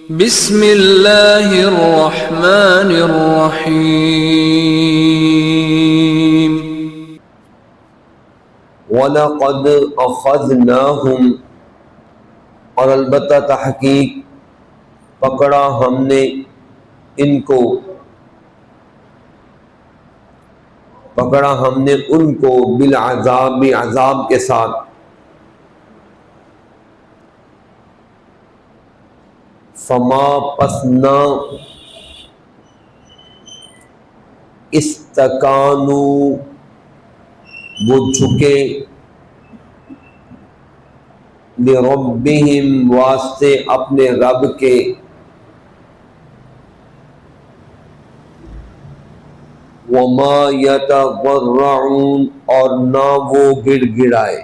بسم اللہ الرحمن الرحیم وَلَقَدْ أَخَذْنَاهُمْ، اور البتہ تحقیق پکڑا ہم نے ان کو، پکڑا ہم نے ان کو بالعذاب، عذاب کے ساتھ، فما پس نہ استکانوا وہ جھکے، لربہم واسطے اپنے رب کے، وما یتضرعون اور نہ وہ گڑ گڑائے،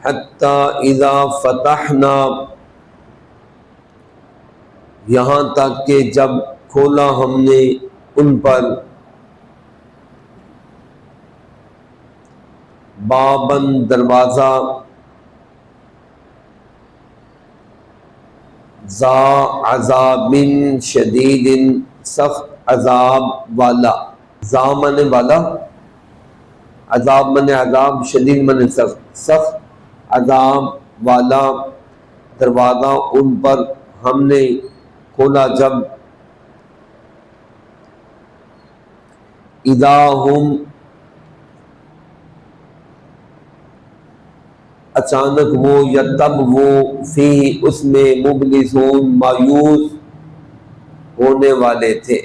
حتی اذا فتحنا یہاں تک کہ جب کھولا ہم نے ان پر، باباً دروازہ، ذا عذاب شدید سخت عذاب والا، ذا من والا، عذاب من عذاب، شدید من سخت، سخت عذاب والا دروازہ ان پر ہم نے کھولا جب، اذا ہم اچانک وہ، یا تب وہ، فی اس میں، مبلسون مایوس ہونے والے تھے،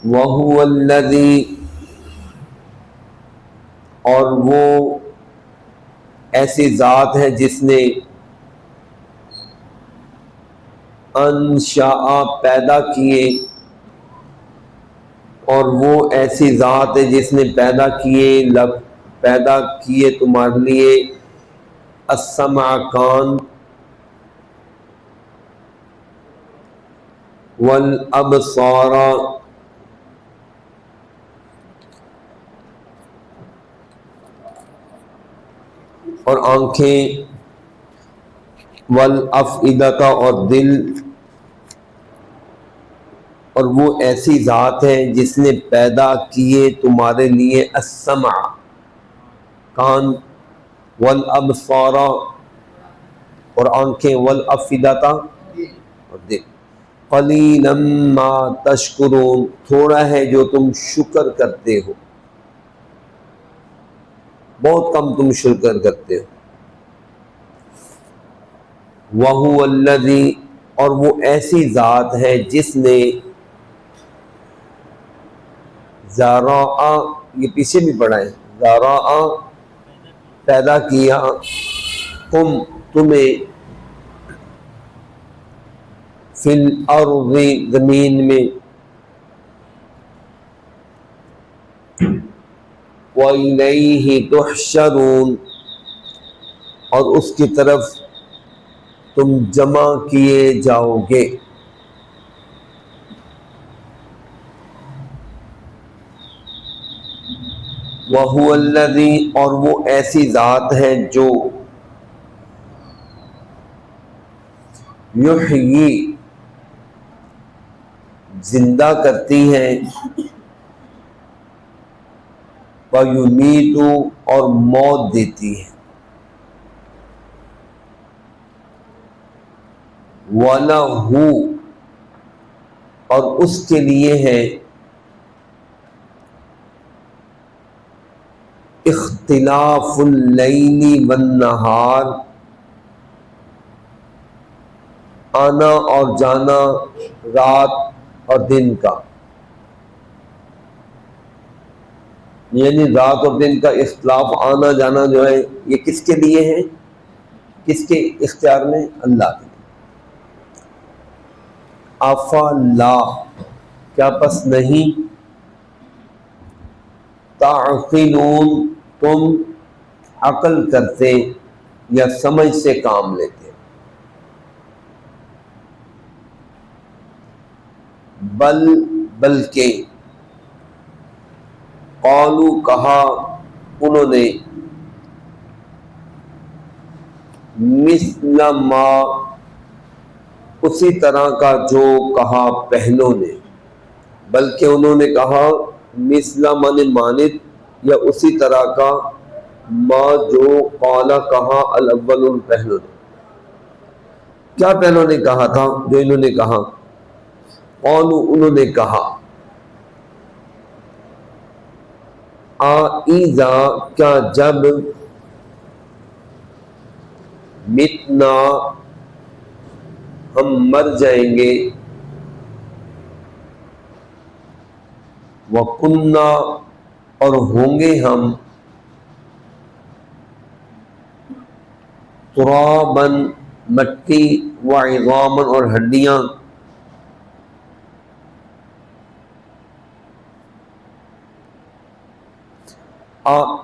وَهُوَ الَّذِي اور وہ ایسی ذات ہے جس نے، انشاء پیدا کیے، اور وہ ایسی ذات ہے جس نے پیدا کیے تمہارے لیے، السمع کان، والابصار اور آنکھیں، والافئدۃ اور دل، اور وہ ایسی ذات ہے جس نے پیدا کیے تمہارے لیے السمع کان، والابصار اور آنکھیں، والافئدۃ اور دل، قلیلا ما تشکرون تھوڑا ہے جو تم شکر کرتے ہو، بہت کم تم شکر کرتے ہو، وَهُوَ الَّذِي اور وہ ایسی ذات ہے جس نے، ذَرَأَ یہ پیچھے بھی پڑھا ہے، ذَرَأَ پیدا کیا، تمہیں، فی الارض زمین میں، وَإِلَيْهِ تُحْشَرُونَ اور اس کی طرف تم جمع کیے جاؤ گے، وَهُوَ الَّذِي اور وہ ایسی ذات ہے جو، یحیی زندہ کرتی ہے، وَیُمِیتُ اور موت دیتی ہے، وَلَہُ اور اس کے لیے ہے، اختلاف اللیل والنہار آنا اور جانا رات اور دن کا، یعنی رات اور دن کا اختلاف، آنا جانا جو ہے یہ کس کے لیے ہے، کس کے اختیار میں، اللہ کے، افلا کیا پس نہیں، تعقلون تم عقل کرتے یا سمجھ سے کام لیتے، بلکہ قالو کہا، انہوں نے مثل ما اسی طرح کا جو کہا پہلوں نے، بلکہ انہوں نے کہا مثل من مانند یا اسی طرح کا ما جو قالا کہا الاول پہلوں نے۔ کیا پہلوں نے کہا تھا جو انہوں نے کہا؟ قالوا انہوں نے کہا اذا کیا جب متنا ہم مر جائیں گے وکننا اور ہوں گے ہم ترابا مٹی وعظاما اور ہڈیاں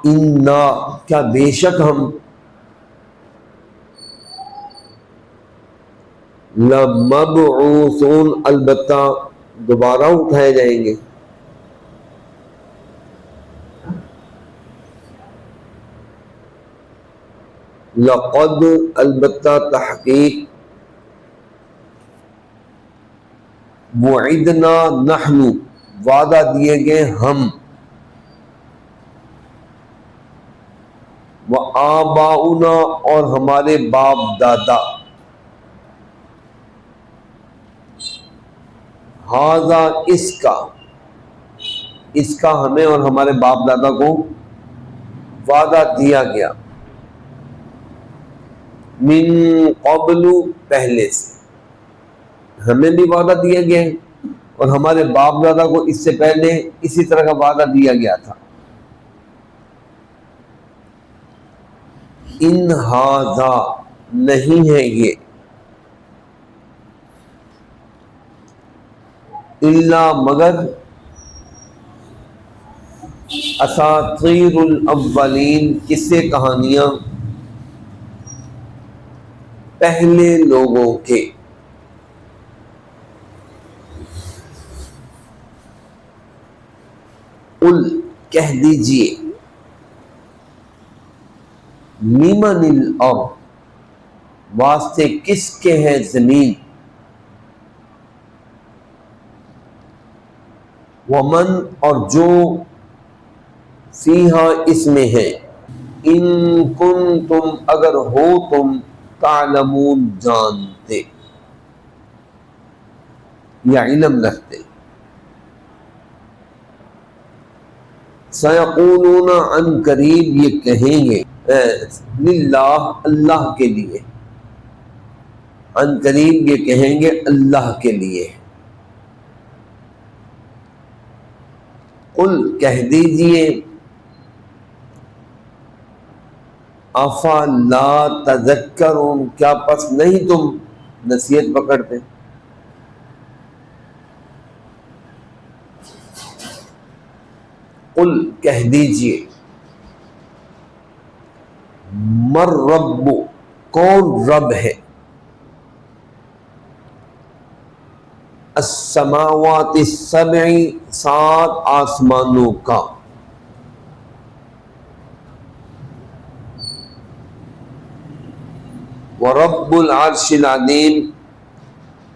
انا کیا بے شک ہم لمبعوثون البتہ دوبارہ اٹھائے جائیں گے۔ لقد البتہ تحقیق وعدنا نحن وعدہ دیے گئے ہم وآباؤنا اور ہمارے باپ دادا ھذا اس کا ہمیں اور ہمارے باپ دادا کو وعدہ دیا گیا من قبل پہلے سے، ہمیں بھی وعدہ دیا گیا ہے اور ہمارے باپ دادا کو اس سے پہلے اسی طرح کا وعدہ دیا گیا تھا۔ ان ھذا نہیں ہے یہ الا مگر اساطیر الاولین قصے کہانیاں پہلے لوگوں کے۔ قل کہہ دیجئے لمن الارض واسطے کس کے ہے زمین، ومن اور جو فیہا اس میں ہے، ان کنتم اگر ہو تم تعلمون جانتے یا علم رکھتے۔ سیقولون عن قریب یہ کہیں گے للہ اللہ کے لیے، عن قریب یہ کہیں گے اللہ کے لیے۔ قل کہہ دیجئے افلا تذکرون کیا پس نہیں تم نصیحت پکڑتے؟ قل کہہ دیجئے مر رب کون رب ہے، السماوات السبع 7 آسمانوں کا، ورب العرش العظیم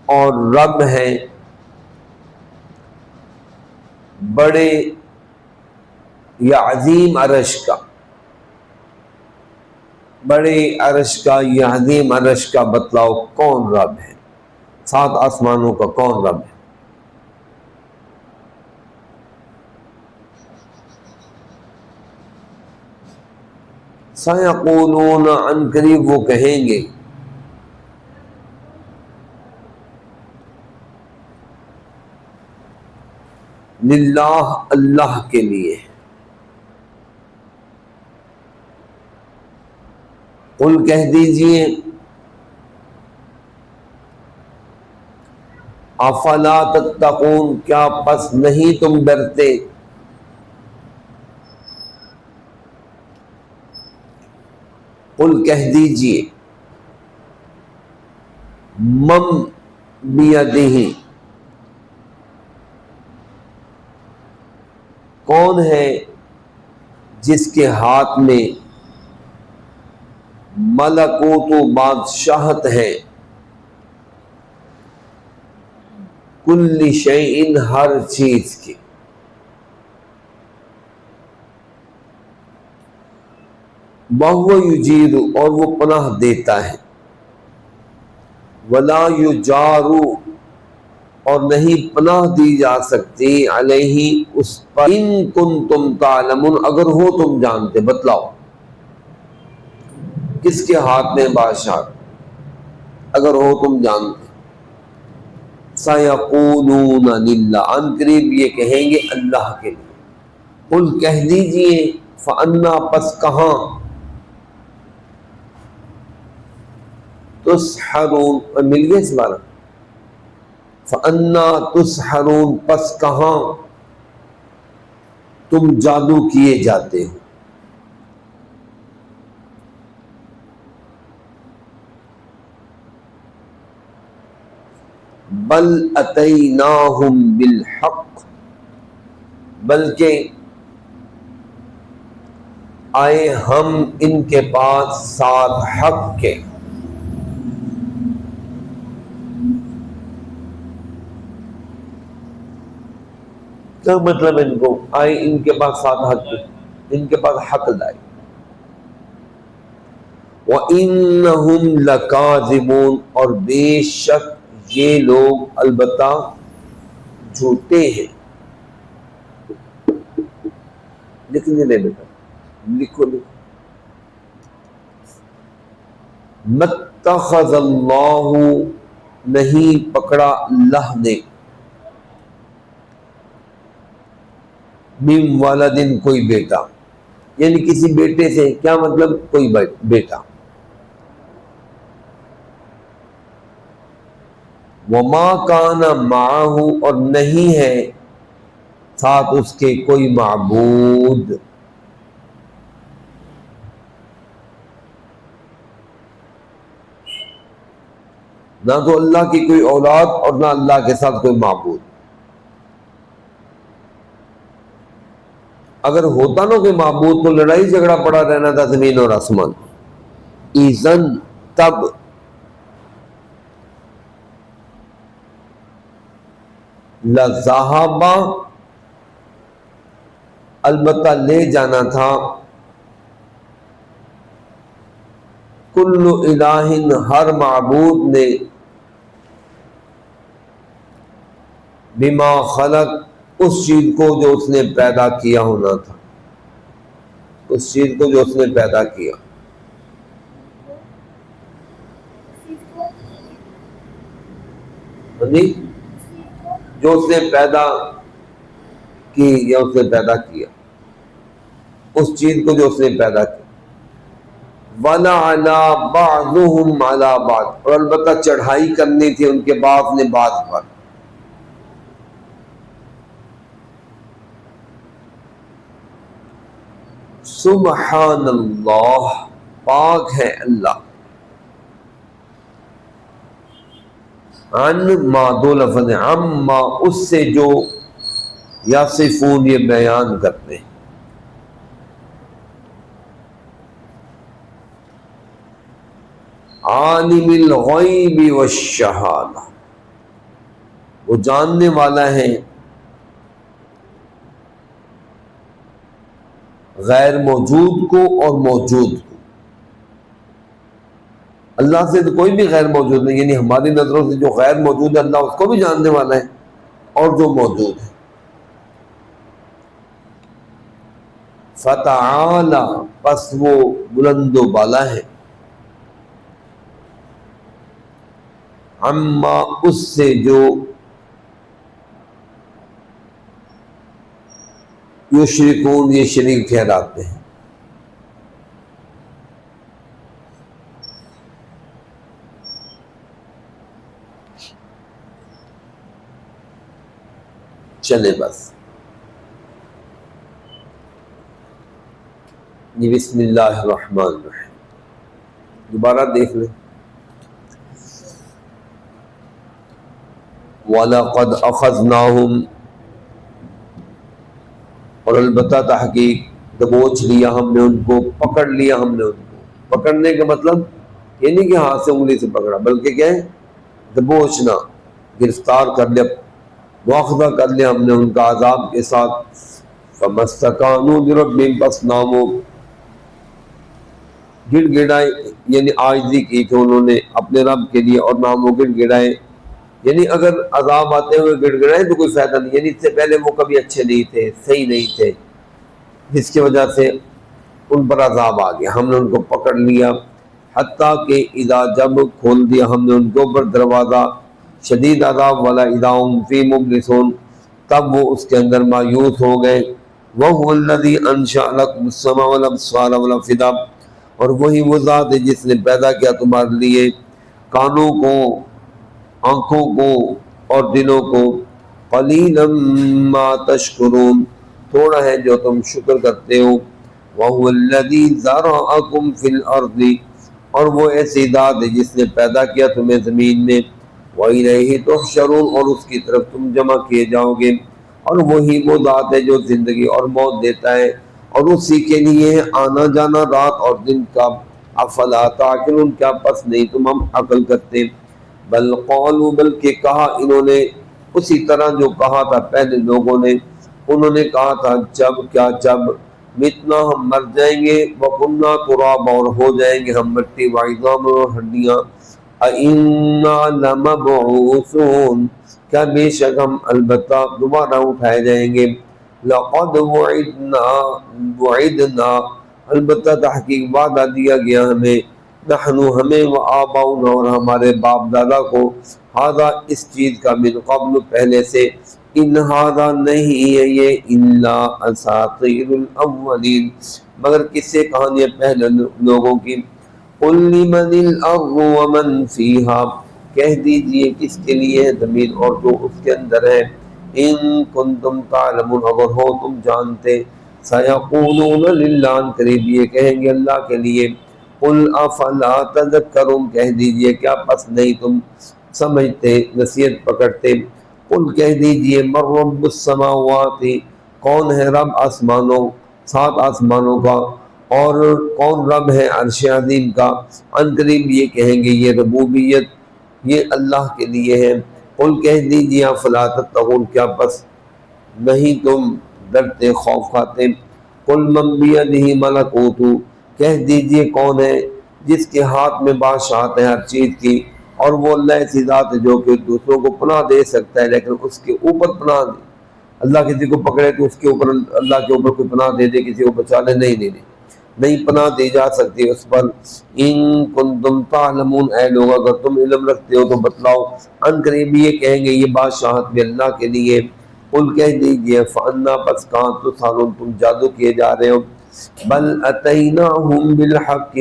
اور رب ہے بڑے یا عظیم عرش کا، بڑے عرش کا یا عظیم عرش کا بتلاؤ کون رب ہے، 7 آسمانوں کا کون رب ہے؟ سیقولون عن قریب وہ کہیں گے للہ اللہ کے لیے۔ قل کہہ دیجئے افلا تتقون کیا پس نہیں تم ڈرتے، قل کہہ دیجئے من بیدہ کون ہے جس کے ہاتھ میں ملکوت و بادشاہت ہے، کل شیء ہر چیز کی، وہو یجیر اور وہ پناہ دیتا ہے، ولا یجار اور نہیں پناہ دی جا سکتی علیہ اس پر، ان کنتم تعلمون اگر ہو تم جانتے، بتلاؤ کس کے ہاتھ میں بادشاہ اگر ہو تم جانتے۔ سیقولون للہ ان قریب یہ کہیں گے اللہ کے لیے، قل کہہ دیجئے فانا پس کہاں، تسحرون مل گئے اس بارہ، فانا تسحرون پس کہاں تم جادو کیے جاتے ہو۔ بل اتیناہم بالحق بلکہ آئے ہم ان کے پاس ساتھ حق کے، کیا مطلب ان کو آئے ان کے پاس ساتھ حق کے، ان کے پاس حق لائے، وَإِنَّهُمْ لَكَاذِبُونَ اور بے شک یہ لوگ البتہ جھوٹے ہیں۔ لکھنے لے بیٹا، لکھو لکھو، مَتَّخَذَ اللہ نہیں پکڑا اللہ نے، من ولدن کوئی بیٹا، یعنی کسی بیٹے سے، کیا مطلب کوئی بیٹا، وما کان معہ اور نہیں ہے ساتھ اس کے کوئی معبود، نہ تو اللہ کی کوئی اولاد اور نہ اللہ کے ساتھ کوئی معبود۔ اگر ہوتا نا کوئی معبود تو لڑائی جھگڑا پڑا رہنا تھا زمین اور آسمان، اذن تب، لذہب البتہ لے جانا تھا، کل الہ ہر معبود نے، بما خلق اس چیز کو جو اس نے پیدا کیا ہونا تھا، اس چیز کو جو اس نے پیدا کیا، جو اس نے پیدا کی یا اس نے پیدا کیا، اس چیز کو جو اس نے پیدا کیا، وَلَعَلَى بَعْضُهُمْ عَلَى بَعْضٍ اور البتہ چڑھائی کرنی تھی ان کے بعض نے بعض پر، سبحان اللہ پاک ہے اللہ، عن ما دو لفظ عما اس سے جو یصفون یہ بیان کرتے ہیں، عالم الغیب والشہادہ وہ جاننے والا ہے غیر موجود کو اور موجود کو، اللہ سے تو کوئی بھی غیر موجود نہیں، یعنی ہماری نظروں سے جو غیر موجود ہے اللہ اس کو بھی جاننے والا ہے، اور جو موجود ہے۔ فتعالی پس وہ بلند و بالا ہے، عما اس سے جو یشرکون یہ شریک ٹھہراتے ہیں۔ چلے بس یہ بسم اللہ الرحمن الرحیم دوبارہ دیکھ لیں، وَلَقَدْ أَخَذْنَاهُمْ اور البتہ تحقیق دبوچ لیا ہم نے ان کو، پکڑ لیا ہم نے ان کو۔ پکڑنے کا مطلب یہ نہیں کہ ہاتھ سے انگلی سے پکڑا، بلکہ کیا ہے؟ دبوچنا، گرفتار کر لیا، مواخذہ کر لیا ہم نے ان کا عذاب کے ساتھ۔ فَمَسْتَكَانُوا لِرَبِّهِمْ، پس نامو گڑ گڑائے، یعنی عاجزی کی کہ انہوں نے اپنے رب کے لیے، اور نامو گڑ گڑائے، یعنی اگر عذاب آتے ہوئے گڑ گڑائے تو کوئی فائدہ نہیں، یعنی اس سے پہلے وہ کبھی اچھے نہیں تھے، صحیح نہیں تھے، جس کی وجہ سے ان پر عذاب آ گیا، ہم نے ان کو پکڑ لیا۔ حتیٰ کہ اذا، جب کھول دیا ہم نے ان کے اوپر دروازہ شدید عذاب والا، اذا هم فی مبلسون، تب وہ اس کے اندر مایوس ہو گئے۔ وَهُوَ الَّذِي أَنشَأَ لَكُمُ السَّمْعَ وَالْأَبْصَارَ وَالْأَفْئِدَةَ، اور وہی وہ ذات ہے جس نے پیدا کیا تمہارے لیے کانوں کو، آنکھوں کو اور دلوں کو۔ قَلِيلًا مَا تَشْكُرُونَ، تھوڑا ہے جو تم شکر کرتے ہو۔ وَهُوَ الَّذِي ذَرَأَكُمْ فِي الْأَرْضِ، اور وہ ایسی ذات ہے جس نے پیدا کیا تمہیں زمین میں۔ وَإِلَيْهِ تُحْشَرُونَ، اور اس کی طرف تم جمع کیے جاؤ گے۔ اور وہی وہ ذات ہے جو زندگی اور موت دیتا ہے، اور اسی کے لیے ہے آنا جانا رات اور دن کا۔ افلا تعقلون، کیا پس نہیں تم ہم عقل کرتے؟ بل قالوا، بلکہ کہا انہوں نے اسی طرح جو کہا تھا پہلے لوگوں نے، انہوں نے کہا تھا جب متنا، ہم مر جائیں گے، وَكُنَّا تُرَابًا، اور ہو جائیں گے ہم مٹی، وَعِظَامًا، اور ہڈیاں، أَإِنَّا لَمَبْعُوثُونَ، کیا بے شک ہم البتہ دوبارہ اٹھائے جائیں گے۔ لَقَدْ وُعِدْنَا، البتہ تحقیق وعدہ دیا گیا ہمیں، نحن، ہمیں، وآباؤنا، اور ہمارے باپ دادا کو، ھذا، اس چیز کا، من قبل، پہلے سے، ان ھذا، نہیں ہے یہ، الا اساطیر الاولین، مگر قصے کہانیاں پہلے لوگوں کی۔ قل لمن الارض ومن فیہا، کہہ دیجئے کس کے لیے ہے زمین اور جو اس کے اندر ہے، ان کنتم تعلمون، اگر ہو تم جانتے، سیقولون للہ، قریب یہ کہیں گے اللہ کے لیے۔ قل افلا تذکرون، کہہ دیجئے کیا پس نہیں تم سمجھتے، نصیحت پکڑتے۔ قل، کہہ دیجئے، من رب السماوات، کون ہے رب آسمانوں، 7 آسمانوں کا، اور کون رب ہے عرش عظیم کا۔ ان قریب یہ کہیں گے یہ ربوبیت یہ اللہ کے لیے ہے۔ قل، کہہ دیجئے، افلا تتقون، کیا پس نہیں تم ڈرتے، خوف کھاتے۔ قل من بیدہ ملکوت، کہہ دیجئے کون ہے جس کے ہاتھ میں بادشاہت ہے ہر چیز کی، اور وہ اللہ ایسی ذات ہے جو کہ دوسروں کو پناہ دے سکتا ہے، لیکن اس کے اوپر پناہ نہیں۔ اللہ کسی کو پکڑے تو اس کے اوپر، اللہ کے اوپر کوئی پناہ دے دے، کسی کو بچا لے، نہیں پناہ دی جا سکتی اس پر۔ ان کنتم تعلمون، اے لوگ اگر تم علم رکھتے ہو تو بتلاؤ۔ ان قریب یہ کہیں گے یہ بادشاہت بھی اللہ کے لیے۔ قل، کہہ دیجئے، فانا، پس کہاں تسحرون، تم جادو کیے جا رہے ہو۔ بل اتیناہم بالحق،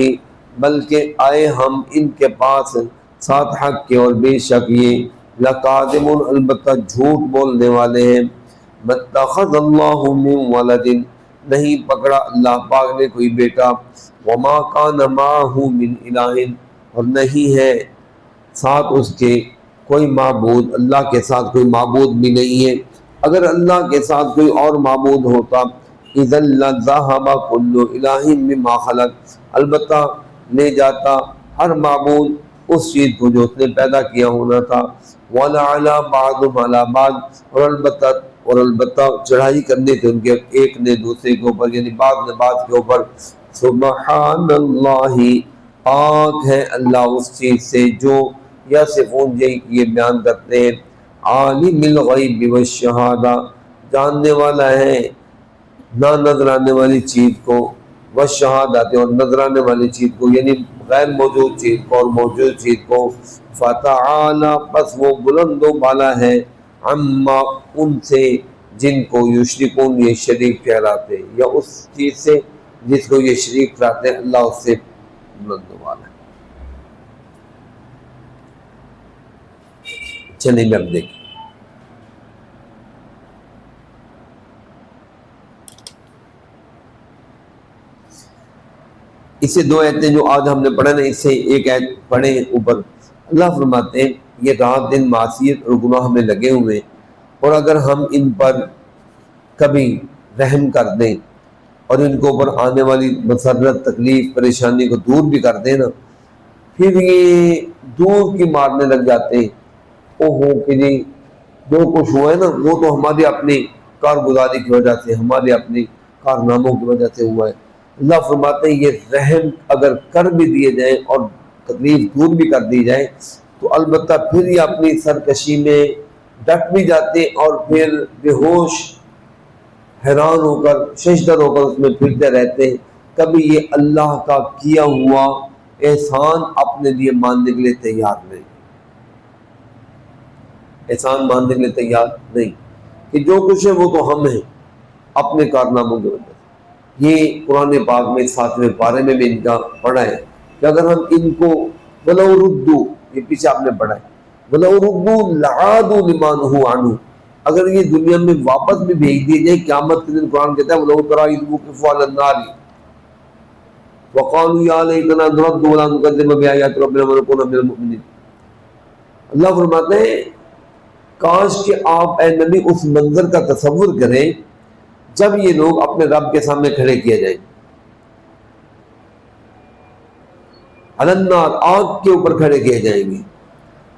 بلکہ آئے ہم ان کے پاس ساتھ حق کے، اور بے شک یہ لقادمون، البتہ جھوٹ بولنے والے ہیں۔ متخذ اللہ من ولد، نہیں پکڑا اللہ پاک نے کوئی بیٹا۔ وما کان معہ من الہ، اور نہیں ہے ساتھ اس کے کوئی معبود، اللہ کے ساتھ کوئی معبود بھی نہیں ہے۔ اگر اللہ کے ساتھ کوئی اور معبود ہوتا، اذا لذهب كل الہ مما خلق، البتہ لے جاتا ہر معبود اس چیز کو جو اس نے پیدا کیا ہونا تھا۔ وَلَعَلَى بَعْضُهُمْ عَلَى بَعْضٍ، اور البتہ چڑھائی کرنے تھے ان کے ایک نے دوسرے کے اوپر، یعنی بعض نے بعض کے اوپر۔ سبحان اللہ، پاک ہے اللہ اس چیز سے جو یصفون، یہ بیان کرتے ہیں۔ عالم الغیب والشہادہ، جاننے والا ہے نہ نظر آنے والی چیز کو، والشہادت، اور نظر آنے والی چیز کو، یعنی غیر موجود چیز کو اور موجود چیز کو۔ فتعالی، پس وہ بلند و بالا ہے، عما، ان سے جن کو یشرکون، یہ شریک ٹھہراتے، یا اس چیز سے جس کو یہ شریک ٹھہراتے ہیں، اللہ اس سے بلند و بالا ہے۔ چلیں اب دیکھیں اس سے 2 آیتیں جو آج ہم نے پڑھا نا، اس سے ایک آیت پڑھیں اوپر۔ اللہ فرماتے ہیں یہ رات دن معصیت اور گناہ میں لگے ہوئے، اور اگر ہم ان پر کبھی رحم کر دیں اور ان کے اوپر آنے والی مسرت تکلیف پریشانی کو دور بھی کر دیں نا، پھر یہ دور کی مارنے لگ جاتے ہیں، او ہو کہ جی جو کچھ ہوا ہے نا وہ تو ہماری اپنی کارگزاری کی وجہ سے، ہمارے اپنی کارناموں کی وجہ سے ہوا ہے۔ اللہ فرماتے ہیں یہ رحم اگر کر بھی دیے جائیں اور تکلیف دور بھی کر دی جائے تو البتہ پھر یہ اپنی سرکشی میں ڈٹ بھی جاتے اور پھر بے ہوش حیران ہو کر ششدر ہو کر اس میں پھرتے رہتے ہیں، کبھی یہ اللہ کا کیا ہوا احسان اپنے لیے ماننے کے لیے تیار نہیں، احسان ماننے کے لیے تیار نہیں کہ جو کچھ ہے وہ تو ہم ہیں اپنے کارناموں کی وجہ سے۔ یہ قرآن پاک میں 7ویں پارے میں بھی ان کا پڑھا ہے کہ اگر ہم ان کو وَلَوْ رُدُّوا، یہ پیچھے آپ نے پڑھا ہے وَلَوْ رُدُّوا لَعَادُوا لِمَا نُهُوا عَنْهُ، اگر یہ دنیا میں واپس بھی بھیج دیے جائیں قیامت کے دن، قرآن کہتا ہے وَلَوْ تَرَىٰ إِذْ وُقِفُوا عَلَى النَّارِ وَقَالُوا يَا لَيْتَنَا نُرَدُّ وَلَا نُكَذِّبَ بِآيَاتِ رَبِّنَا وَنَكُونَ مِنَ الْمُؤْمِنِينَ۔ اللہ فرماتے ہیں کاش کہ آپ اے نبی اس منظر کا تصور کریں جب یہ لوگ اپنے رب کے سامنے کھڑے کیے جائیں، علی النار، آگ کے اوپر کھڑے کیے جائیں گے،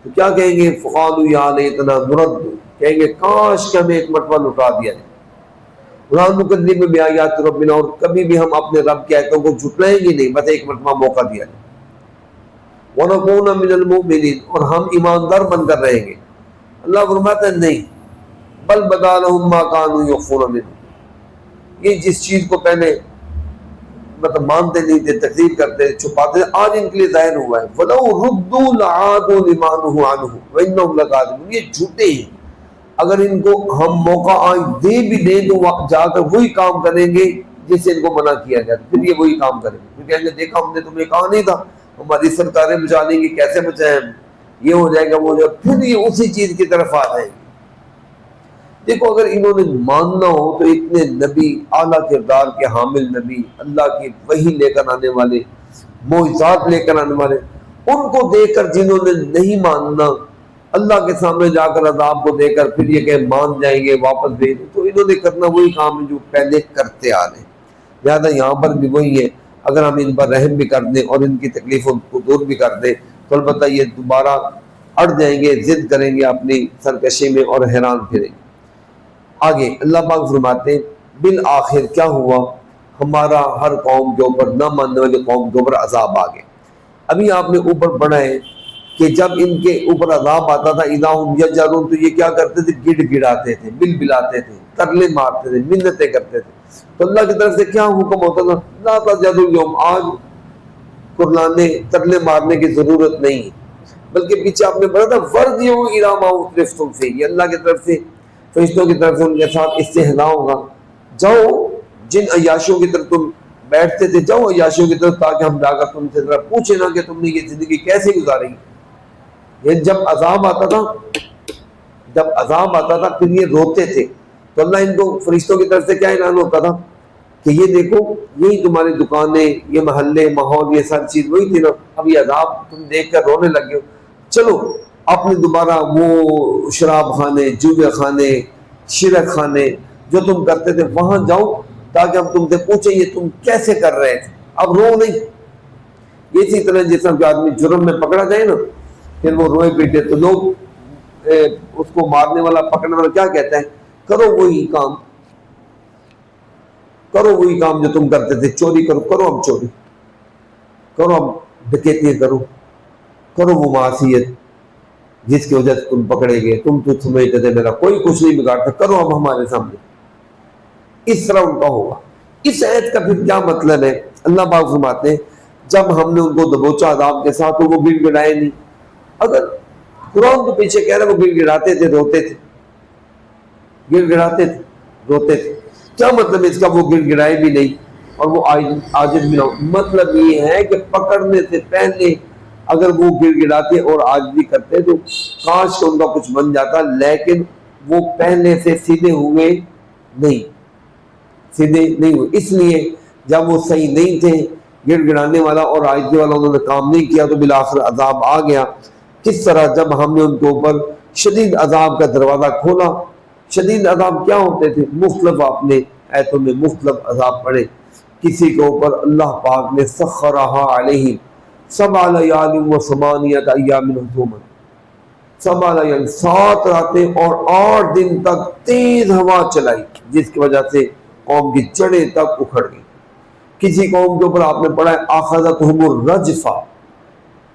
تو کیا کہیں گے؟ فقالوا یا لیتنا نرد، کہیں گے کاش کہ ہمیں ایک مرتبہ لوٹا دیا جائے، ولا نکذب بآیات ربنا، اور کبھی بھی ہم اپنے رب کی آیتوں کو جھٹلائیں گے نہیں، بس ایک مرتبہ موقع دیا جائے، ونکون من المؤمنین، اور ہم ایماندار بن کر رہیں گے۔ اللہ فرماتا ہے نہیں، بل بدا لهم ما كانوا يخفون منه، یہ جس چیز کو پہلے مطلب مانتے نہیں تھے، تکذیب کرتے چھپاتے، آج ان کے لیے ظاہر ہوا ہے۔ وَلَوْ رُدُّوا لَعَادُوا لِمَا نُهُوا عَنْهُ وَإِنَّهُمْ لَكَاذِبُونَ، یہ جھوٹے ہیں، اگر ان کو ہم موقع آج دے بھی دیں تو جا کر وہی کام کریں گے جس سے ان کو منع کیا گیا، پھر یہ وہی کام کریں گے، پھر کہیں گے دیکھا ہم نے تمہیں کہا نہیں تھا، ہماری سرکاریں بچا لیں گی، کیسے بچائیں ہم، یہ ہو جائے گا وہ ہو جائے گا، پھر یہ اسی چیز کی طرف آ جائیں گے۔ دیکھو اگر انہوں نے ماننا ہو تو اتنے نبی، اعلیٰ کردار کے حامل نبی، اللہ کی وحی لے کر آنے والے، معجزات لے کر آنے والے، ان کو دیکھ کر جنہوں نے نہیں ماننا، اللہ کے سامنے جا کر عذاب کو دے کر پھر یہ کہ مان جائیں گے واپس بھیج، تو انہوں نے کرنا وہی کام ہے جو پہلے کرتے آ رہے ہیں۔ لہٰذا یہاں پر بھی وہی ہے، اگر ہم ان پر رحم بھی کر دیں اور ان کی تکلیفوں کو دور بھی کر دیں تو البتہ یہ دوبارہ اڑ جائیں گے، ضد کریں گے اپنی سرکشی میں اور حیران پھریں گے۔ آگے اللہ پاک فرماتے ہیں بالآخر کیا ہوا، ہمارا ہر قوم کے اوپر، نہ ماننے والی قوم کے اوپر عذاب آ گیا۔ ابھی آپ نے اوپر پڑھا ہے کہ جب ان کے اوپر عذاب آتا تھا اذا هم یجأرون، تو یہ کیا کرتے تھے؟ گڑ گڑاتے تھے، بل بلاتے تھے، ترلے مارتے تھے، منتیں کرتے تھے، تو اللہ کی طرف سے کیا حکم ہوتا تھا؟ لا تجدوا اليوم، آج قرلانے ترلے مارنے کی ضرورت نہیں ہے، بلکہ پیچھے آپ نے پڑھا تھا ورجعوا الی ما اترفتم فیہ، یہ اللہ کی طرف سے فرشتوں کی طرف سے ان کے ساتھ استہزاء ہوگا، جاؤ جن عیاشوں کی طرف تم بیٹھتے تھے، جاؤ عیاشوں کی طرف تاکہ ہم جا کر تم سے ذرا پوچھیں نا کہ تم نے یہ زندگی کیسے گزاری۔ یہ جب عذاب آتا تھا، جب عذاب آتا تھا پھر یہ روتے تھے، تو اللہ ان کو فرشتوں کی طرف سے کیا اعلان ہوتا تھا کہ یہ دیکھو یہی تمہاری دکانیں، یہ محلے، ماحول، یہ ساری چیز وہی تھی نا، اب یہ عذاب تم دیکھ کر رونے لگے ہو، چلو اپنے دوبارہ وہ شراب خانے، جوے خانے، شرک خانے جو تم کرتے تھے وہاں جاؤ تاکہ ہم تم سے پوچھیں یہ تم کیسے کر رہے تھے، اب رو نہیں۔ اسی طرح جس طرح کہ آدمی جرم میں پکڑا جائے نا پھر وہ روئے پیٹے، تو لوگ اس کو مارنے والا پکڑنے والا کیا کہتا ہے؟ کرو وہی کام، کرو وہی کام جو تم کرتے تھے، چوری کرو، کرو اب چوری، کرو اب ڈکیتی، کرو وہ معصیت جس کی وجہ سے تم پکڑے گئے، تم تو سمجھتے تھے میرا کوئی کچھ نہیں بگاڑتا، کرو اب ہمارے سامنے، اس طرح ان کا ہوگا۔ اس آیت کا پھر کیا مطلب ہے؟ اللہ پاک فرماتے ہیں جب ہم نے ان کو دبوچا عذاب کے ساتھ تو وہ گڑ گڑائے نہیں۔ اگر قرآن تو پیچھے کہہ رہا ہے وہ گڑ گڑاتے تھے، روتے تھے، گڑ گڑاتے تھے، روتے تھے، کیا مطلب اس کا وہ گڑ گڑائے بھی نہیں اور وہ عاجز بھی نہ ہو؟ مطلب یہ ہے کہ پکڑنے سے پہلے اگر وہ گڑ گڑاتے اور عاجزی کرتے تو کاش ان کا کچھ بن جاتا، لیکن وہ پہلے سے سیدھے ہوئے نہیں، سیدھے نہیں ہوئے، اس لیے جب وہ صحیح نہیں تھے، گڑ گڑانے والا اور عاجزی والا انہوں نے کام نہیں کیا تو بالآخر عذاب آ گیا۔ کس طرح جب ہم نے ان کے اوپر شدید عذاب کا دروازہ کھولا۔ شدید عذاب کیا ہوتے تھے؟ مختلف آپ نے ایتوں میں مختلف عذاب پڑے. کسی کے اوپر اللہ پاک نے سخرہا علیہم 7 لیال و 8 ایام حسوما، 7 لیال 7 راتیں اور 8 دن تک تیز ہوا چلائی، جس کی وجہ سے قوم کی جڑیں تک اکھڑ گئی. کسی قوم کے اوپر آپ نے پڑھا ہے آخذتہم الرجفہ،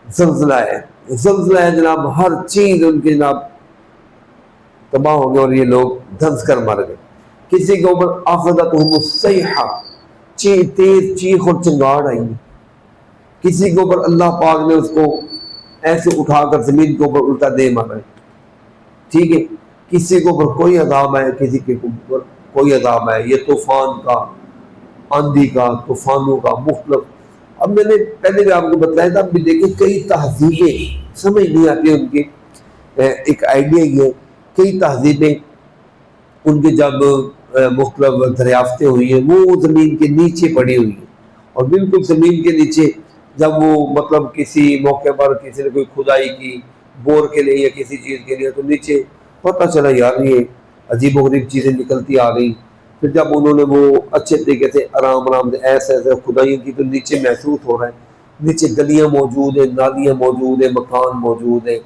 زلزلہ ہے، زلزلہ ہے جناب، ہر چیز ان کی جناب تباہ ہو گئے اور یہ لوگ دھنس کر مر گئے. کسی کے اوپر آخذتہم الصیحہ، تیز چیخ اور چنگاڑ آئی. کسی کے اوپر اللہ پاک نے اس کو ایسے اٹھا کر زمین کے اوپر الٹا دے مارا. ٹھیک ہے، کسی کے اوپر کوئی عذاب ہے، کسی کے اوپر کوئی عذاب ہے. یہ طوفان کا، آندھی کا، طوفانوں کا مختلف. اب میں نے پہلے بھی آپ کو بتایا تھا، اب بھی دیکھیں کئی تہذیبیں سمجھ نہیں آتی ان کی. ایک آئیڈیا یہ ہے، کئی تہذیبیں ان کے جب مختلف دریافتیں ہوئی ہیں وہ زمین کے نیچے پڑی ہوئی ہیں، اور بالکل زمین کے نیچے جب وہ مطلب کسی موقع پر کسی نے کوئی کھدائی کی بور کے لیے یا کسی چیز کے لیے، تو نیچے پتہ چلا یار یہ عجیب و غریب چیزیں نکلتی آ گئی. پھر جب انہوں نے وہ اچھے طریقے سے آرام سے ایسے کھدائی کی تو نیچے محسوس ہو رہا ہے، نیچے گلیاں موجود ہیں، نالیاں موجود ہیں، مکان موجود ہیں،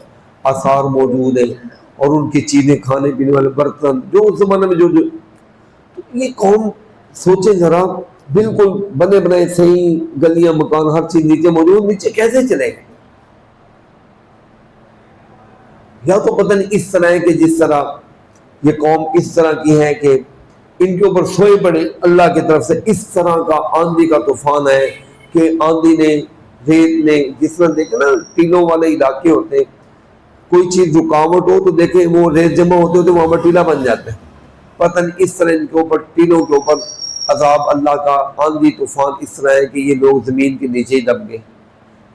آثار موجود ہیں، اور ان کی چیزیں، کھانے پینے والے برتن جو اس زمانے میں جو تو یہ قوم سوچے ذرا، بالکل بنے بنائے صحیح گلیاں مکان ہر چیز نیچے موجود، نیچے کیسے چلے گئے؟ یا تو پتہ نہیں اس طرح ہے کہ جس طرح یہ قوم اس طرح کی ہے کہ ان کے اوپر سوئے پڑے اللہ کی طرف سے اس طرح کا آندھی کا طوفان ہے کہ آندھی نے، ریت نے، جس طرح دیکھیں نا ٹیلوں والے علاقے ہوتے ہیں، کوئی چیز رکاوٹ ہو تو دیکھیں وہ ریت جمع ہوتے ہوتے وہاں پر ٹیلا بن جاتا ہے. پتہ نہیں اس طرح ان کے اوپر ٹیلوں کے اوپر عذاب اللہ کا، آندھی طوفان اس طرح ہے کہ یہ لوگ زمین کے نیچے ہی دب گئے.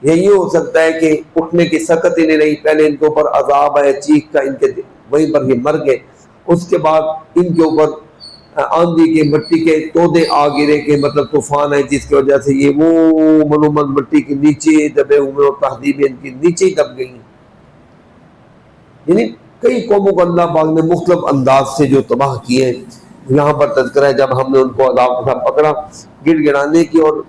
یہی ہو سکتا ہے کہ اٹھنے کی سکت ہی نہیں رہی، پہلے ان کے اوپر عذاب ہے چیخ کا، ان کے وہیں پر یہ مر گئے. اس کے بعد ان کے اوپر آندھی کے مٹی کے تودے آ گرے کہ مطلب طوفان ہے، جس کی وجہ سے یہ وہ منومن مٹی کے نیچے دبے ہوئے اور تہذیبیں ان کی نیچے ہی دب گئی ہیں. یعنی کئی قوموں کو اللہ پاک نے مختلف انداز سے جو تباہ کیے. یہاں پر تذکرہ ہے جب ہم نے ان کو عذاب کے ساتھ پکڑا گڑ گڑانے کی، اور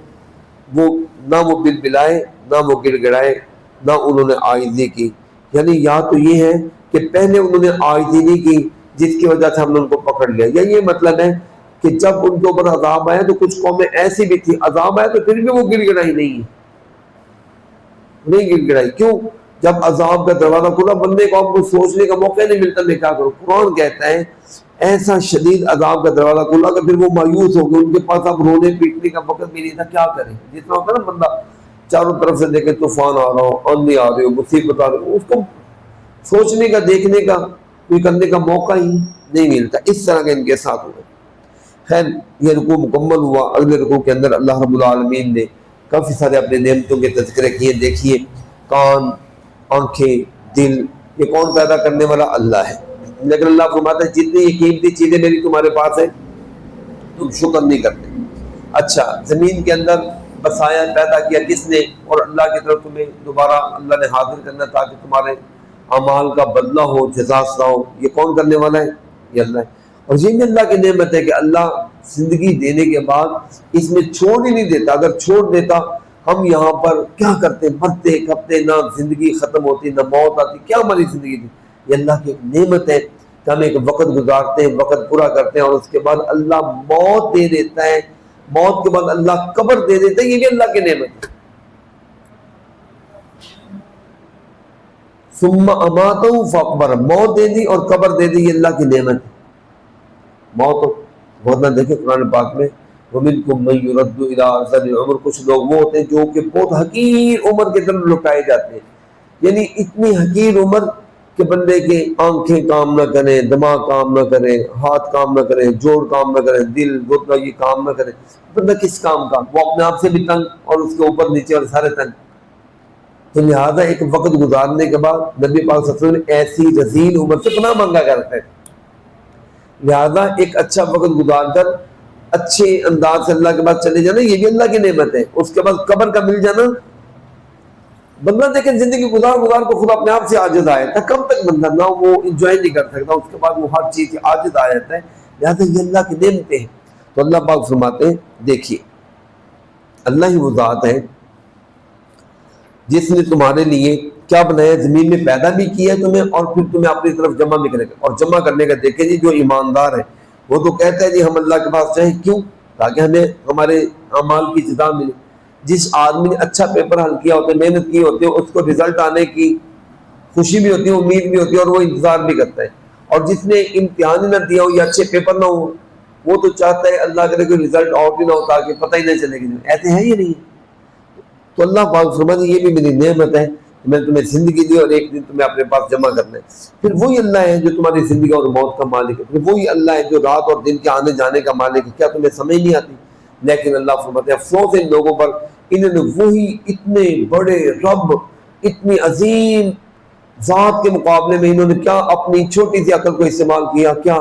وہ نہ وہ بل بلائے، نہ وہ گڑ گڑائے، نہ انہوں نے عاجزی کی. یعنی یا تو یہ ہے کہ پہلے انہوں نے عاجزی نہیں کی جس کی وجہ سے ہم نے ان کو پکڑ لیا، یا یہ مطلب ہے کہ جب ان کے اوپر عذاب آیا تو کچھ قومیں ایسی بھی تھی عذاب آیا تو پھر بھی وہ گڑ گڑائی نہیں گڑ گڑائی. کیوں؟ جب عذاب کا دروازہ کھلا بندے کو آپ کو سوچنے کا موقع نہیں ملتا میں کیا کروں. قرآن کہتا ہے ایسا شدید عذاب کا دروازہ کھلا کہ پھر وہ مایوس ہو گئے، ان کے پاس اب رونے پیٹنے کا وقت بھی نہیں تھا، کیا کریں. جتنا ہوتا ہے نا بندہ چاروں طرف سے دیکھے طوفان آ رہا ہو، آندھی آ رہی ہو، مصیبت آ رہی ہو، اس کو سوچنے کا، دیکھنے کا، کوئی کرنے کا موقع ہی نہیں ملتا. اس طرح کے ان کے ساتھ ہوئے. خیر یہ رکوع مکمل ہوا. اگلے رکوع کے اندر اللہ رب العالمین نے کافی سارے اپنے نعمتوں کے تذکرے کیے. دیکھیے کان، آنکھیں، دل، یہ کون پیدا کرنے والا؟ اللہ ہے. لیکن اللہ فرماتا ہے جتنی یہ قیمتی چیزیں میری تمہارے پاس ہیں تم شکر نہیں کرتے. اچھا زمین کے اندر بسایا، پیدا کیا کس نے؟ اور اللہ کی طرف تمہیں دوبارہ اللہ نے حاضر کرنا تاکہ تمہارے اعمال کا بدلہ ہو، جزا ہو. یہ کون کرنے والا ہے؟ یہ اللہ ہے. اور یہ بھی اللہ کی نعمت ہے کہ اللہ زندگی دینے کے بعد اس میں چھوڑ ہی نہیں دیتا. اگر چھوڑ دیتا ہم یہاں پر کیا کرتے، مرتے کھپتے، نہ زندگی ختم ہوتی نہ موت آتی، کیا ہماری زندگی تھی. یہ اللہ کی ایک نعمت ہے کہ ہم ایک وقت گزارتے ہیں، وقت پورا کرتے ہیں، اور اس کے بعد اللہ موت دے دیتا ہے. موت کے بعد اللہ قبر دے دیتا ہے. یہ بھی اللہ کی نعمت ہے. ثم اماتہ فاقبر، موت دے دی اور قبر دے دی، یہ اللہ کی نعمت ہے. موت بہت نہ دیکھیں قرآن پاک میں وَمِنْكُمْ مَنْ يُرَدُّ إِلَىٰ أَرْذَلِ الْعُمُرِ، کچھ لوگ وہ ہوتے ہیں جو کہ بہت حقیر عمر کے طرف لوٹائے جاتے ہیں. یعنی اتنی حقیر عمر کہ بندے کے آنکھیں کام نہ کریں، دماغ کام نہ کریں، ہاتھ کام نہ کریں، جوڑ کام نہ کریں، دل گھٹنا یہ کام نہ کریں. بندہ کس کام کا؟ وہ اپنے آپ سے بھی تنگ اور اس کے اوپر نیچے اور سارے تنگ. تو لہٰذا ایک وقت گزارنے کے بعد نبی پاک صلی اللہ علیہ وسلم نے ایسی رذیل عمر سے پناہ مانگا کرتے ہیں. لہٰذا ایک اچھا وقت گزار کر اچھے انداز سے اللہ کے بعد چلے جانا یہ بھی اللہ کی نعمت ہے. اس کے بعد قبر کا مل جانا، بندہ دیکھیں زندگی گزار کو خود اپنے آپ سے عاجز آ جاتا ہے. کب تک بندہ نہ وہ انجوائے نہیں کر سکتا، اس کے بعد وہ ہر چیز سے عاجز آ جاتا ہے. لہٰذا یہ اللہ کی نعمتیں ہیں. تو اللہ پاک فرماتے ہیں دیکھیے اللہ ہی وہ ذات ہے جس نے تمہارے لیے کیا بنایا، زمین میں پیدا بھی کیا ہے تمہیں، اور پھر تمہیں اپنی طرف جمع بھی کرے گا. اور جمع کرنے کا دیکھیں جی جو ایماندار ہے وہ تو کہتا ہے جی ہم اللہ کے پاس جائیں، کیوں؟ تاکہ ہمیں ہمارے اعمال کی جزا ملے. جس آدمی نے اچھا پیپر حل کیا ہوتا ہے، محنت کی ہوتی ہے، اس کو رزلٹ آنے کی خوشی بھی ہوتی ہے، امید بھی ہوتی ہے، اور وہ انتظار بھی کرتا ہے. اور جس نے امتحان ہی نہ دیا ہو یا اچھے پیپر نہ ہو وہ تو چاہتا ہے اللہ کرے کہ رزلٹ آؤٹ ہی نہ ہو تاکہ پتہ ہی نہیں چلے گی. ایسے ہے ہی نہیں. تو اللہ پاک فرماتے یہ بھی میری نعمت ہے کہ میں نے تمہیں زندگی دی اور ایک دن تمہیں اپنے پاس جمع کرنا ہے. پھر وہی اللہ ہے جو تمہاری زندگی اور موت کا مالک ہے. پھر وہی اللہ ہے جو رات اور دن کے آنے جانے کا مالک ہے. کیا تمہیں سمجھ نہیں آتی؟ لیکن اللہ فرماتے ہیں افسوس ان لوگوں پر، انہوں نے وہی اتنے بڑے رب، اتنی عظیم ذات کے مقابلے میں انہوں نے کیا اپنی چھوٹی سی عقل کو استعمال کیا. کیا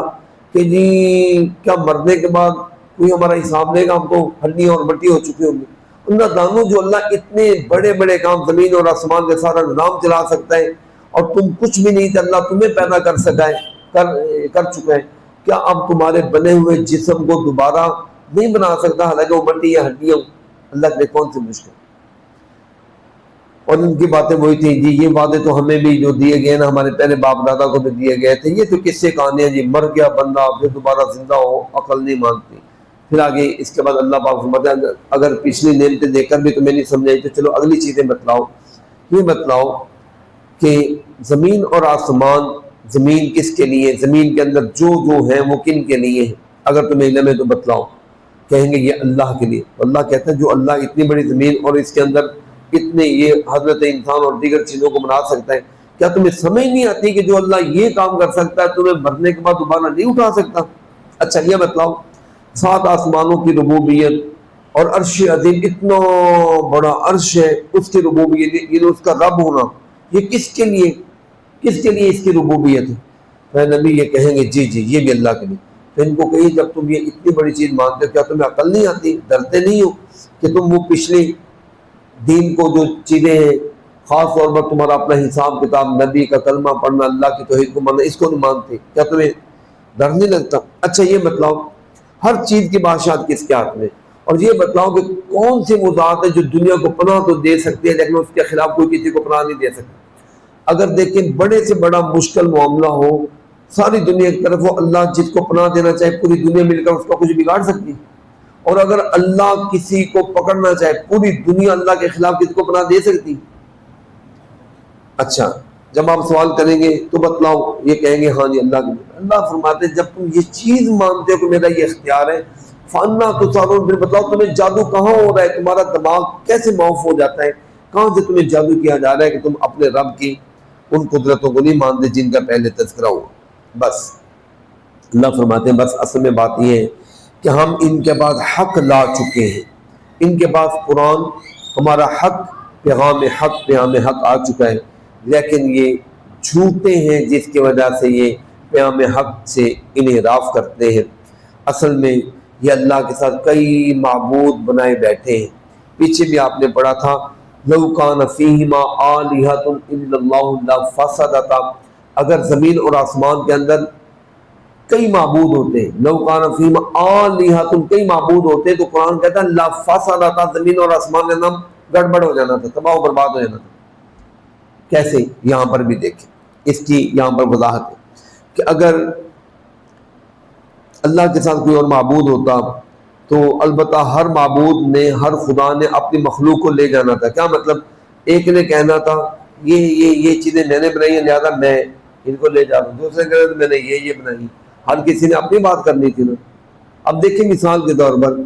کہ جی کیا مرنے کے بعد کوئی ہمارا حساب لے گا؟ ہم تو ہڈیاں اور مٹی ہو چکے ہوں گے. ان کا دانو جو اللہ اتنے بڑے بڑے کام زمین اور آسمان کا سارا نظام چلا سکتا ہے اور تم کچھ بھی نہیں تھے، اللہ تمہیں پیدا کر سکا ہے، کر چکا ہے. کیا اب تمہارے بنے ہوئے جسم کو دوبارہ نہیں بنا سکتا حالانکہ وہ مٹی یا ہڈیاں؟ اللہ کے لیے کون سی مشکل. اور ان کی باتیں وہی تھیں جی یہ وعدے تو ہمیں بھی جو دیے گئے نا ہمارے پہلے باپ دادا کو بھی دیے گئے تھے، یہ تو کس سے کہانیاں جی، مر گیا بندہ پھر دوبارہ زندہ ہو، عقل نہیں مانتی. پھر آگے اس کے بعد اللہ پاک فرماتا ہے اگر پچھلی نعمتیں دیکھ کر بھی تمہیں نہیں سمجھائی تو چلو اگلی چیزیں بتلاؤ. یہ بتلاؤ کہ زمین اور آسمان، زمین کس کے لیے، زمین کے اندر جو ہے وہ کن کے لیے ہے؟ اگر تمہیں علم ہے تو بتلاؤ. کہیں گے یہ اللہ کے لیے. اللہ کہتا ہے جو اللہ اتنی بڑی زمین اور اس کے اندر اتنے یہ حضرت انسان اور دیگر چیزوں کو بنا سکتا ہے، کیا تمہیں سمجھ نہیں آتی کہ جو اللہ یہ کام کر سکتا ہے تمہیں مرنے کے بعد دوبارہ نہیں اٹھا سکتا؟ اچھا یہ بتلاؤ 7 آسمانوں کی ربوبیت اور عرش عظیم، اتنا بڑا عرش ہے، اس کی ربوبیت یہ اس کا رب ہونا، یہ کس کے لیے اس کی ربوبیت ہے؟ میں نبی یہ کہیں گے جی یہ بھی اللہ کے لیے. پھر ان کو کہیے جب تم یہ اتنی بڑی چیز مانتے ہو کیا تمہیں عقل نہیں آتی؟ ڈرتے نہیں ہو کہ تم وہ پچھلی دین کو جو چیزیں ہیں، خاص طور پر تمہارا اپنا حساب کتاب، نبی کا کلمہ پڑھنا، اللہ کی توحید کو ماننا، اس کو نہیں مانتے؟ کیا تمہیں ڈر نہیں لگتا؟ اچھا یہ بتلاؤ ہر چیز کی بادشاہت کس کے ہاتھ میں؟ اور یہ بتلاؤ کہ کون سی وہ ذات ہے جو دنیا کو پناہ تو دے سکتی ہے لیکن اس کے خلاف کوئی کسی کو پناہ نہیں دے سکتا؟ اگر دیکھیں بڑے سے بڑا مشکل معاملہ ہو ساری دنیا کی طرف، وہ اللہ جس کو پناہ دینا چاہے پوری دنیا مل کر اس کا کچھ بگاڑ سکتی ہے. اور اگر اللہ کسی کو پکڑنا چاہے پوری دنیا اللہ کے خلاف کسی کو پناہ دے سکتی؟ اچھا جب آپ سوال کریں گے تو بتلاؤ، یہ کہیں گے ہاں جی اللہ کے. اللہ فرماتے ہیں جب تم یہ چیز مانتے ہو کہ میرا یہ اختیار ہے فانا تسارون، پھر بتلاؤ تمہیں جادو کہاں ہو رہا ہے؟ تمہارا دماغ کیسے معاف ہو جاتا ہے؟ کہاں سے تمہیں جادو کیا جا رہا ہے کہ تم اپنے رب کی ان قدرتوں کو نہیں مانتے جن کا پہلے تذکرہ ہوا؟ بس اللہ فرماتے ہیں بس اصل میں بات یہ ہے کہ ہم ان کے بعد حق لا چکے ہیں. ان کے پاس قرآن ہمارا حق پیغام حق آ چکا ہے، لیکن یہ جھوٹے ہیں جس کی وجہ سے یہ پیغام حق سے انحراف کرتے ہیں. اصل میں یہ اللہ کے ساتھ کئی معبود بنائے بیٹھے ہیں. پیچھے بھی آپ نے پڑھا تھا لو کان فیہما آلہۃ الا اللہ لفسدتا، اگر زمین اور آسمان کے اندر کئی معبود ہوتے ہیں، لو کان فیہما آلہۃ کئی معبود ہوتے تو قرآن کہتا ہے لفسدتا، زمین اور آسمان کا نام گڑبڑ ہو جانا تھا، تباہ و برباد ہو جانا تھا. کیسے؟ یہاں پر بھی دیکھیں اس کی یہاں پر وضاحت ہے کہ اگر اللہ کے ساتھ کوئی اور معبود ہوتا تو البتہ ہر معبود نے، ہر خدا نے اپنی مخلوق کو لے جانا تھا. کیا مطلب؟ ایک نے کہنا تھا یہ چیزیں میں نے بنائی ہیں لہٰذا میں ان کو لے جا رہا ہوں، دوسرے کہنا تھا میں نے یہ بنائی. ہر کسی نے اپنی بات کرنی تھی نا. اب دیکھیں مثال کے طور پر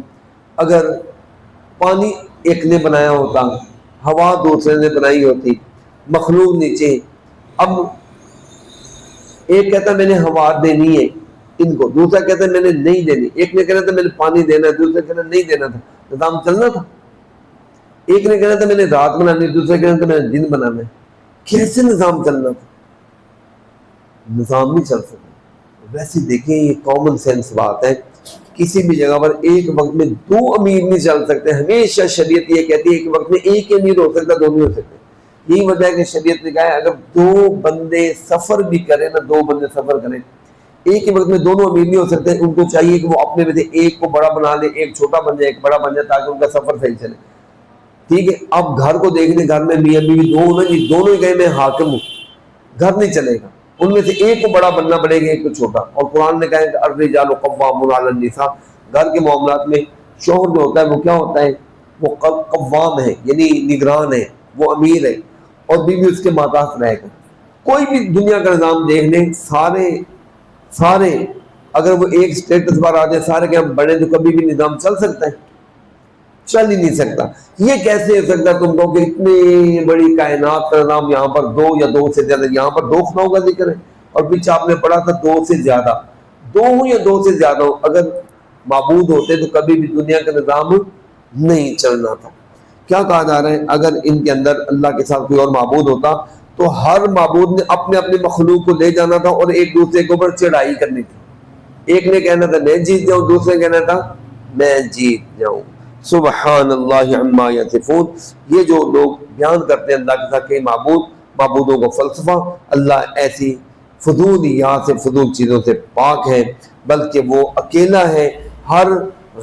اگر پانی ایک نے بنایا ہوتا، ہوا دوسرے نے بنائی ہوتی، مخلوق نیچے، اب ایک کہتا میں نے ہوا دینی ہے ان کو، دوسرا کہتا ہے میں نے نہیں دینی، ایک نے کہنا تھا میں نے پانی دینا ہے، دوسرا کہنا نہیں دینا تھا، نظام چلنا تھا. ایک نے کہنا تھا میں نے رات بنانی ہے، دوسرا کہنا تھا میں نے دن بنانا ہے. کیسے نظام چلنا تھا؟ نظام نہیں چل سکتا. ویسے دیکھیں یہ کامن سینس بات ہے، کسی بھی جگہ پر ایک وقت میں 2 امیر نہیں چل سکتے. ہمیشہ شریعت یہ کہتی ہے ایک وقت میں ایک امیر ہو سکتا، 2 نہیں ہو سکتے. یہی وجہ ہے کہ شریعت نے کہا ہے اگر 2 بندے سفر بھی کریں نا، 2 بندے سفر کریں، ایک ہی وقت میں دونوں امیر نہیں ہو سکتے، ان کو چاہیے کہ وہ اپنے میں سے ایک کو بڑا بنا لے، ایک چھوٹا بن جائے، ایک بڑا بن جائے، تاکہ ان کا سفر صحیح چلے. ٹھیک ہے. اب گھر کو دیکھ لیں، گھر میں میاں بیوی دو نا جی، دونوں ہی کہیں میں حاکم ہوں، گھر نہیں چلے گا. ان میں سے ایک کو بڑا بننا پڑے گا، ایک کو چھوٹا. اور قرآن نے کہا ہے کہ الرجال قوامون علی النساء، گھر کے معاملات میں شوہر جو ہوتا ہے وہ کیا ہوتا ہے؟ وہ قوام ہے، یعنی نگران ہے، وہ امیر ہے، اور بیوی اس کے ماتحت رہے گا. کوئی بھی دنیا کا نظام دیکھ لیں، سارے اگر وہ ایک سٹیٹس پر آ جائے سارے کے ہم بڑے، تو کبھی بھی نظام چل سکتا ہے؟ چل ہی نہیں سکتا. یہ کیسے ہو سکتا ہے تم لوگ کہ اتنی بڑی کائنات کا نظام یہاں پر دو یا دو سے زیادہ، یہاں پر دو خداؤں کا ذکر ہے، اور پیچھے آپ نے پڑھا تھا دو سے زیادہ. دو ہوں یا دو سے زیادہ ہوں، اگر معبود ہوتے تو کبھی بھی دنیا کا نظام نہیں چلنا تھا. کیا کہا جا رہا ہے؟ اگر ان کے اندر اللہ کے ساتھ کوئی اور معبود ہوتا تو ہر معبود نے اپنے اپنے مخلوق کو لے جانا تھا اور ایک دوسرے کے اوپر چڑھائی کرنی تھی. ایک نے کہنا تھا میں جیت جاؤں، دوسرے نے کہنا تھا میں جیت جاؤں. سبحان اللہ عما یصفون. یہ جو لوگ بیان کرتے ہیں اللہ کے ساتھ کہ معبودوں کو فلسفہ، اللہ ایسی فضول یہاں سے فضول چیزوں سے پاک ہے، بلکہ وہ اکیلا ہے، ہر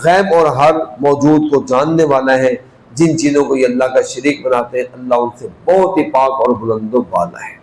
غیب اور ہر موجود کو جاننے والا ہے. جن چیزوں کو یہ اللہ کا شریک بناتے ہیں اللہ ان سے بہت ہی پاک اور بلند و بالا ہے.